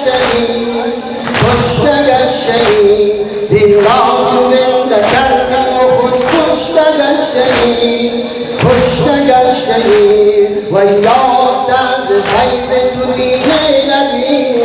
گشته‌ای کشته گشته‌ای دین را تو زنده کردی و خود کشته گشته‌ای کشته گشته‌ای و یافته از فیض تو دین نبی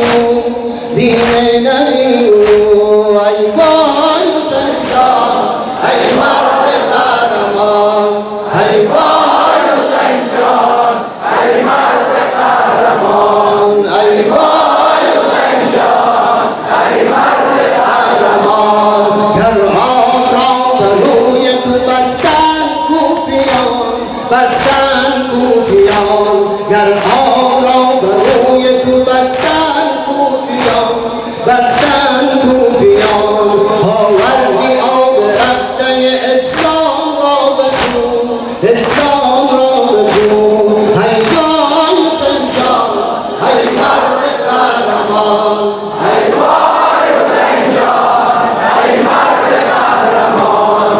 دین نبی ای وای حسین جان ای مرد قهرمان ای وای حسین جان ای مرد قهرمان ای وای حسین جان ای مرد قهرمان گر آب را به روی تو بستن کوفیان بستن کوفیان گر آب را به روی تو بستن کوفیان بستن کوفیان آوردی آب رفته اسلام را به تو اسلام را به تو ای وای حسین جان ای مرد قهرمان ای وای حسین جان ای مرد قهرمان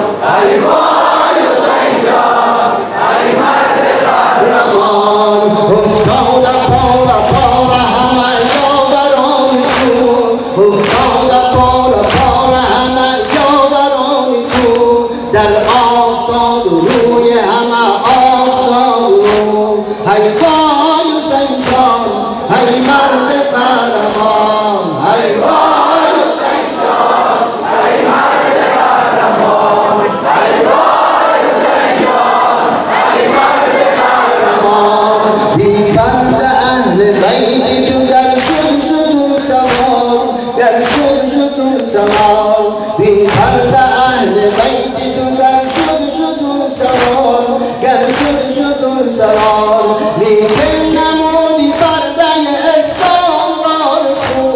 ای وای حسین جان ای مرد قهرمان افتاده پاره پاره همه یاوران تو افتاده پاره پاره همه یاوران تو در آفتاب روی همه آفتاب رو ای وای حسین جان ای مرد قهرمان ای وای حسین جان ای مرد قهرمان ای وای حسین جان ای مرد قهرمان بی بند اهل بیت تو گر شد شتر سوار گر شد شتر سوار بی بند اهل بیت تو گر شد شتر سوار گر شد شتر سوار لیکن نمودی پرده اسلام را رفو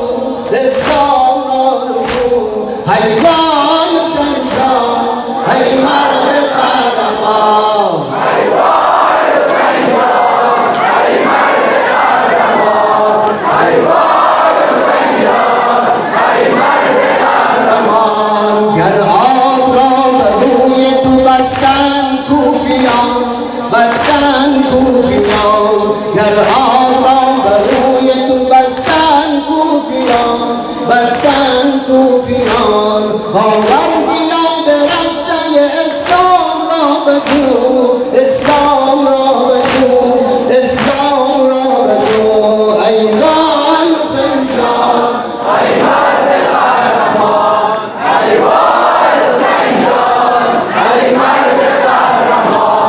اسلام را رفو ای وای حسین جان ای مرد قهرمان ای وای حسین جان ای مرد قهرمان ای وای حسین جان ای مرد قهرمان گر آب را به روی تو بستن کوفیان بستن کوفیان گر آب را به روی تو بستن کوفیان بستن کوفیان آوردی آب رفته اسلام را به تو